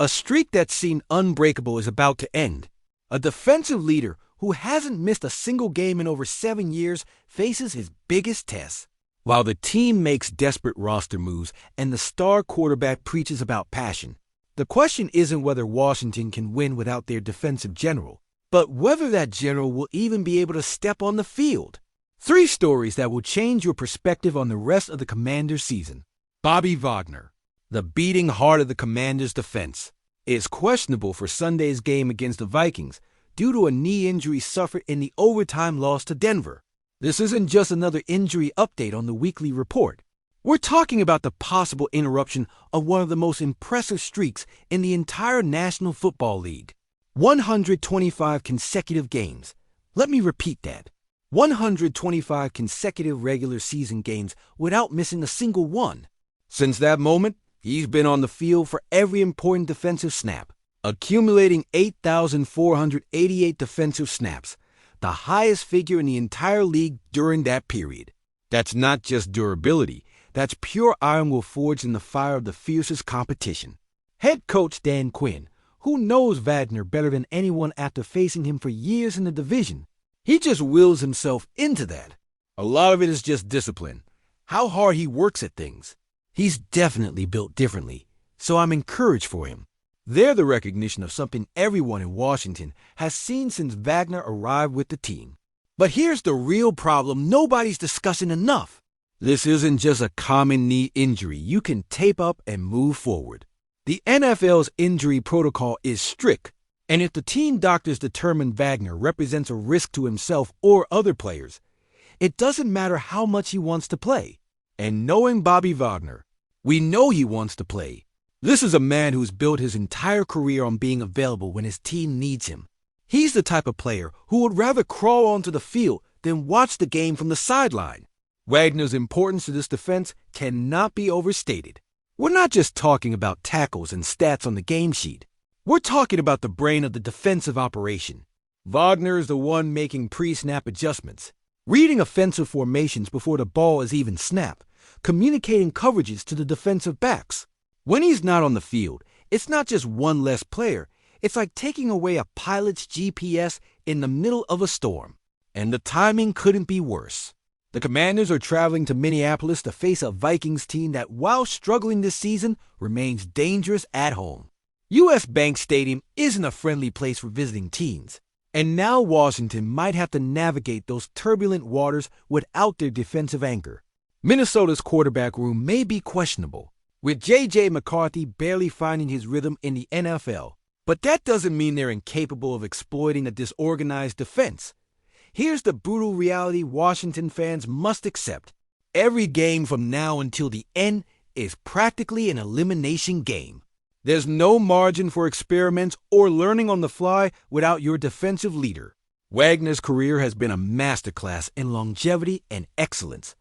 A streak that seemed unbreakable is about to end. A defensive leader who hasn't missed a single game in over 7 years faces his biggest test. While the team makes desperate roster moves and the star quarterback preaches about passion, the question isn't whether Washington can win without their defensive general, but whether that general will even be able to step on the field. 3 stories that will change your perspective on the rest of the Commanders' season. Bobby Wagner, the beating heart of the Commanders' defense, is questionable for Sunday's game against the Vikings due to a knee injury suffered in the overtime loss to Denver. This isn't just another injury update on the weekly report. We're talking about the possible interruption of one of the most impressive streaks in the entire National Football League. 125 consecutive games. Let me repeat that. 125 consecutive regular season games without missing a single one. Since that moment, he's been on the field for every important defensive snap, accumulating 8,488 defensive snaps, the highest figure in the entire league during that period. That's not just durability, that's pure iron will forged in the fire of the fiercest competition. Head coach Dan Quinn, who knows Wagner better than anyone after facing him for years in the division, he just wills himself into that. A lot of it is just discipline, how hard he works at things. He's definitely built differently, so I'm encouraged for him. They're the recognition of something everyone in Washington has seen since Wagner arrived with the team. But here's the real problem nobody's discussing enough. This isn't just a common knee injury you can tape up and move forward. The NFL's injury protocol is strict, and if the team doctors determine Wagner represents a risk to himself or other players, it doesn't matter how much he wants to play. And knowing Bobby Wagner, we know he wants to play. This is a man who's built his entire career on being available when his team needs him. He's the type of player who would rather crawl onto the field than watch the game from the sideline. Wagner's importance to this defense cannot be overstated. We're not just talking about tackles and stats on the game sheet. We're talking about the brain of the defensive operation. Wagner is the one making pre-snap adjustments, reading offensive formations before the ball is even snapped, communicating coverages to the defensive backs. When he's not on the field, it's not just one less player. It's like taking away a pilot's GPS in the middle of a storm. And the timing couldn't be worse. The Commanders are traveling to Minneapolis to face a Vikings team that, while struggling this season, remains dangerous at home. U.S. Bank Stadium isn't a friendly place for visiting teams. And now Washington might have to navigate those turbulent waters without their defensive anchor. Minnesota's quarterback room may be questionable, with J.J. McCarthy barely finding his rhythm in the NFL. But that doesn't mean they're incapable of exploiting a disorganized defense. Here's the brutal reality Washington fans must accept. Every game from now until the end is practically an elimination game. There's no margin for experiments or learning on the fly without your defensive leader. Wagner's career has been a masterclass in longevity and excellence.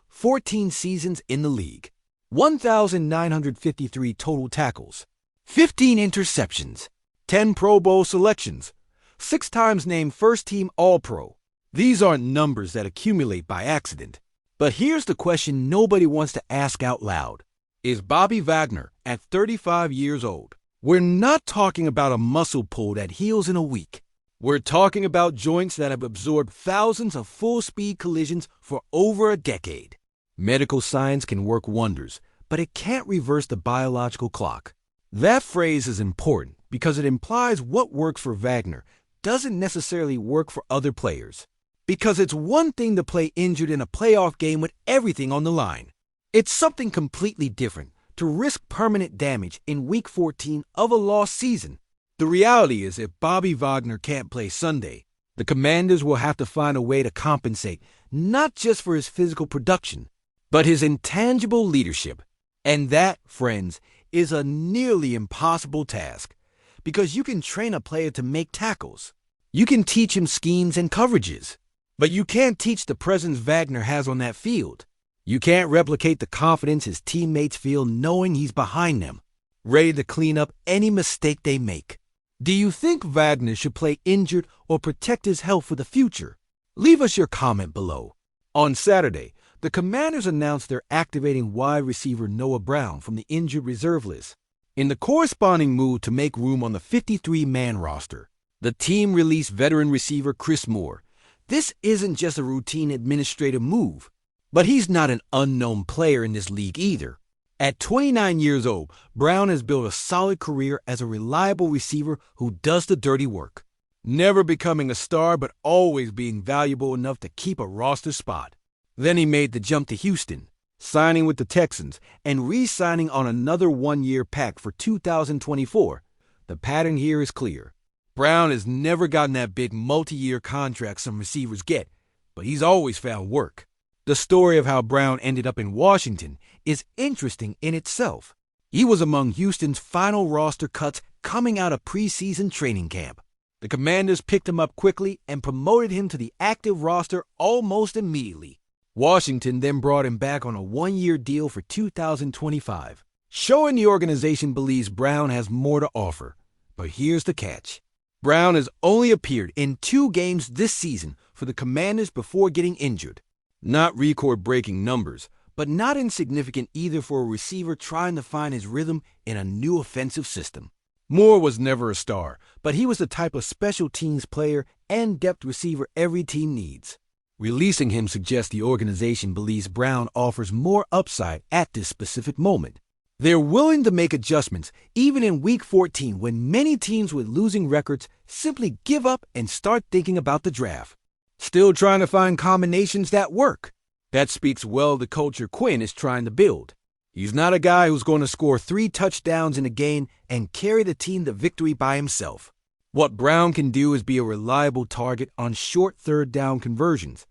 14 seasons in the league. 1,953 total tackles, 15 interceptions, 10 Pro Bowl selections, 6 times named first-team All-Pro. These aren't numbers that accumulate by accident. But here's the question nobody wants to ask out loud. Is Bobby Wagner at 35 years old? We're not talking about a muscle pull that heals in a week. We're talking about joints that have absorbed thousands of full-speed collisions for over a decade. Medical science can work wonders, but it can't reverse the biological clock. That phrase is important because it implies what works for Wagner doesn't necessarily work for other players. Because it's one thing to play injured in a playoff game with everything on the line. It's something completely different to risk permanent damage in Week 14 of a lost season. The reality is if Bobby Wagner can't play Sunday, the Commanders will have to find a way to compensate not just for his physical production, but his intangible leadership. And that, friends, is a nearly impossible task. Because you can train a player to make tackles. You can teach him schemes and coverages. But you can't teach the presence Wagner has on that field. You can't replicate the confidence his teammates feel knowing he's behind them, ready to clean up any mistake they make. Do you think Wagner should play injured or protect his health for the future? Leave us your comment below. On Saturday, the Commanders announced they're activating wide receiver Noah Brown from the injured reserve list. In the corresponding move to make room on the 53-man roster, the team released veteran receiver Chris Moore. This isn't just a routine administrative move, but he's not an unknown player in this league either. At 29 years old, Brown has built a solid career as a reliable receiver who does the dirty work, never becoming a star but always being valuable enough to keep a roster spot. Then he made the jump to Houston, signing with the Texans and re-signing on another one-year pact for 2024. The pattern here is clear. Brown has never gotten that big multi-year contract some receivers get, but he's always found work. The story of how Brown ended up in Washington is interesting in itself. He was among Houston's final roster cuts coming out of preseason training camp. The Commanders picked him up quickly and promoted him to the active roster almost immediately. Washington then brought him back on a one-year deal for 2025, showing the organization believes Brown has more to offer. But here's the catch. Brown has only appeared in 2 games this season for the Commanders before getting injured. Not record-breaking numbers, but not insignificant either for a receiver trying to find his rhythm in a new offensive system. Moore was never a star, but he was the type of special teams player and depth receiver every team needs. Releasing him suggests the organization believes Brown offers more upside at this specific moment. They're willing to make adjustments even in Week 14 when many teams with losing records simply give up and start thinking about the draft. Still trying to find combinations that work. That speaks well of the culture Quinn is trying to build. He's not a guy who's going to score 3 touchdowns in a game and carry the team to victory by himself. What Brown can do is be a reliable target on short third-down conversions.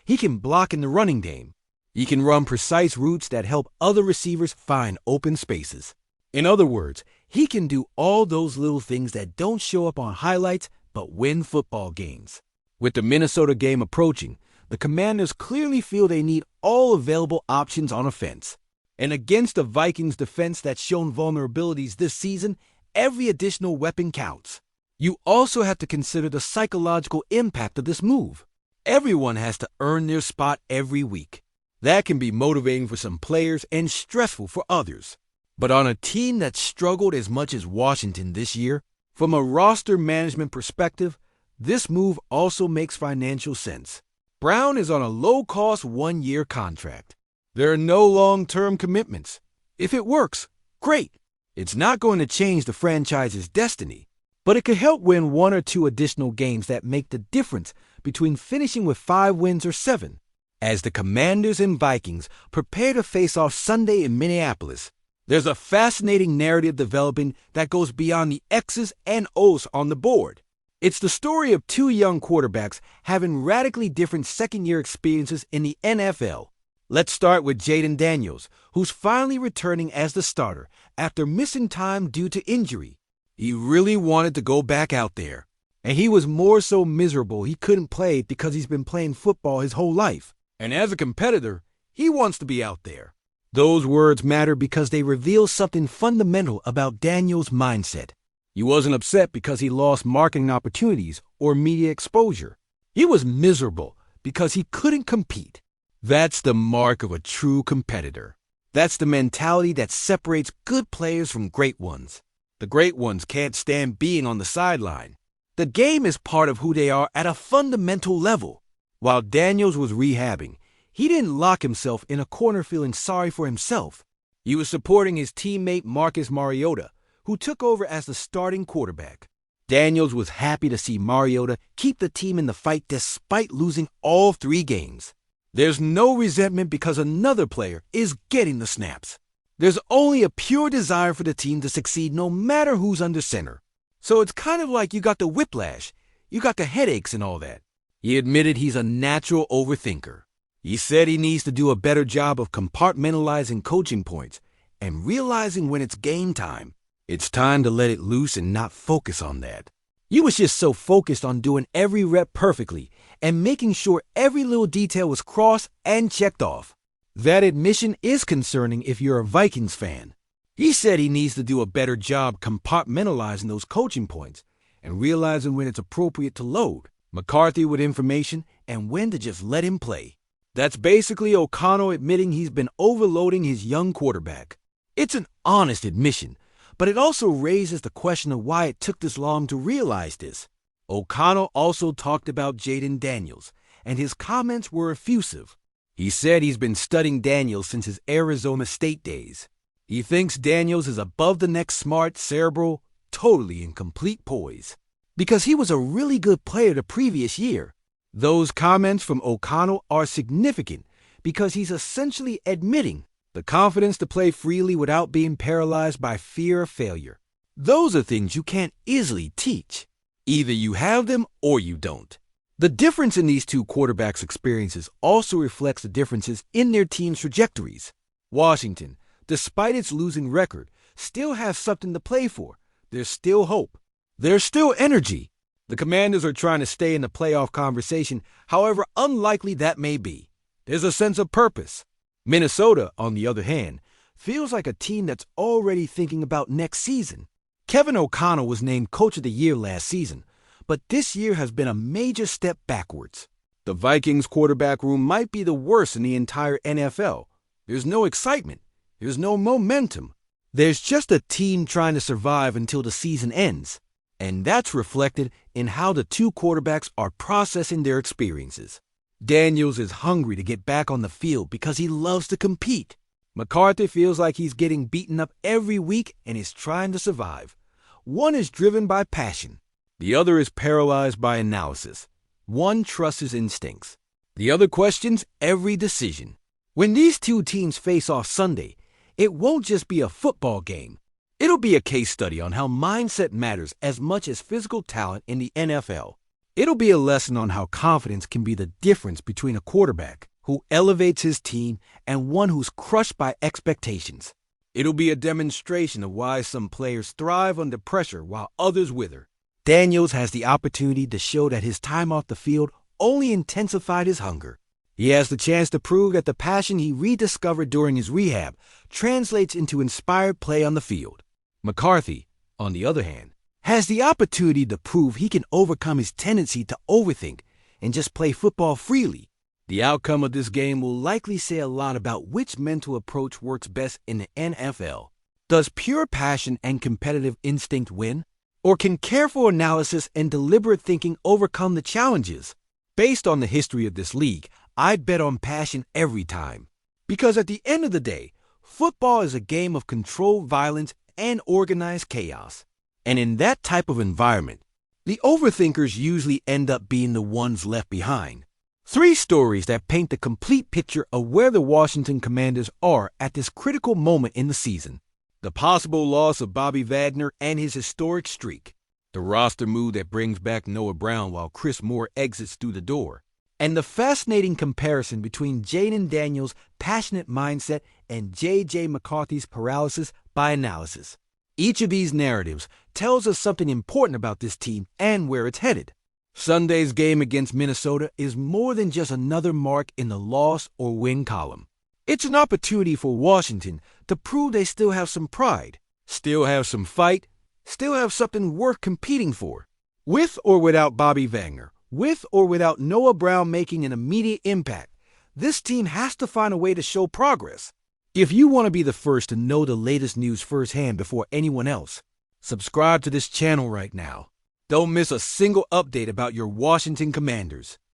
He can block in the running game. He can run precise routes that help other receivers find open spaces. In other words, he can do all those little things that don't show up on highlights but win football games. With the Minnesota game approaching, the Commanders clearly feel they need all available options on offense. And against the Vikings defense that's shown vulnerabilities this season, every additional weapon counts. You also have to consider the psychological impact of this move. Everyone has to earn their spot every week. That can be motivating for some players and stressful for others. But on a team that's struggled as much as Washington this year, from a roster management perspective, this move also makes financial sense. Brown is on a low-cost one-year contract. There are no long-term commitments. If it works, great. It's not going to change the franchise's destiny, but it could help win 1 or 2 additional games that make the difference between finishing with 5 wins or 7. As the Commanders and Vikings prepare to face off Sunday in Minneapolis, there's a fascinating narrative developing that goes beyond the X's and O's on the board. It's the story of 2 young quarterbacks having radically different second-year experiences in the NFL. Let's start with Jayden Daniels, who's finally returning as the starter after missing time due to injury. He really wanted to go back out there, and he was more so miserable he couldn't play because he's been playing football his whole life. And as a competitor, he wants to be out there. Those words matter because they reveal something fundamental about Daniels' mindset. He wasn't upset because he lost marketing opportunities or media exposure. He was miserable because he couldn't compete. That's the mark of a true competitor. That's the mentality that separates good players from great ones. The great ones can't stand being on the sideline. The game is part of who they are at a fundamental level. While Daniels was rehabbing, he didn't lock himself in a corner feeling sorry for himself. He was supporting his teammate Marcus Mariota, who took over as the starting quarterback. Daniels was happy to see Mariota keep the team in the fight despite losing all 3 games. There's no resentment because another player is getting the snaps. There's only a pure desire for the team to succeed no matter who's under center. So it's kind of like you got the whiplash, you got the headaches and all that. He admitted he's a natural overthinker. He said he needs to do a better job of compartmentalizing coaching points and realizing when it's game time. It's time to let it loose and not focus on that. He was just so focused on doing every rep perfectly and making sure every little detail was crossed and checked off. That admission is concerning if you're a Vikings fan. He said he needs to do a better job compartmentalizing those coaching points and realizing when it's appropriate to load McCarthy with information and when to just let him play. That's basically O'Connell admitting he's been overloading his young quarterback. It's an honest admission, But it also raises the question of why it took this long to realize this. O'Connell also talked about Jaden Daniels, and his comments were effusive. He said he's been studying Daniels since his Arizona State days. He thinks Daniels is above the neck smart, cerebral, totally in complete poise, because he was a really good player the previous year. Those comments from O'Connell are significant because he's essentially admitting the confidence to play freely without being paralyzed by fear of failure. Those are things you can't easily teach. Either you have them or you don't. The difference in these two quarterbacks' experiences also reflects the differences in their team's trajectories. Washington, despite its losing record, still has something to play for. There's still hope. There's still energy. The Commanders are trying to stay in the playoff conversation, however unlikely that may be. There's a sense of purpose. Minnesota, on the other hand, feels like a team that's already thinking about next season. Kevin O'Connell was named Coach of the Year last season, but this year has been a major step backwards. The Vikings quarterback room might be the worst in the entire NFL. There's no excitement. There's no momentum. There's just a team trying to survive until the season ends. And that's reflected in how the two quarterbacks are processing their experiences. Daniels is hungry to get back on the field because he loves to compete. McCarthy feels like he's getting beaten up every week and is trying to survive. One is driven by passion. The other is paralyzed by analysis. One trusts his instincts. The other questions every decision. When these two teams face off Sunday, it won't just be a football game. It'll be a case study on how mindset matters as much as physical talent in the NFL. It'll be a lesson on how confidence can be the difference between a quarterback who elevates his team and one who's crushed by expectations. It'll be a demonstration of why some players thrive under pressure while others wither. Daniels has the opportunity to show that his time off the field only intensified his hunger. He has the chance to prove that the passion he rediscovered during his rehab translates into inspired play on the field. McCarthy, on the other hand, has the opportunity to prove he can overcome his tendency to overthink and just play football freely. The outcome of this game will likely say a lot about which mental approach works best in the NFL. Does pure passion and competitive instinct win? Or can careful analysis and deliberate thinking overcome the challenges? Based on the history of this league, I'd bet on passion every time. Because at the end of the day, football is a game of controlled violence and organized chaos. And in that type of environment, the overthinkers usually end up being the ones left behind. 3 stories that paint the complete picture of where the Washington Commanders are at this critical moment in the season. The possible loss of Bobby Wagner and his historic streak. The roster move that brings back Noah Brown while Chris Moore exits through the door. And the fascinating comparison between Jaden Daniels' passionate mindset and J.J. McCarthy's paralysis by analysis. Each of these narratives tells us something important about this team and where it's headed. Sunday's game against Minnesota is more than just another mark in the loss or win column. It's an opportunity for Washington to prove they still have some pride, still have some fight, still have something worth competing for. With or without Bobby Wagner, with or without Noah Brown making an immediate impact, this team has to find a way to show progress. If you want to be the first to know the latest news firsthand before anyone else, subscribe to this channel right now. Don't miss a single update about your Washington Commanders.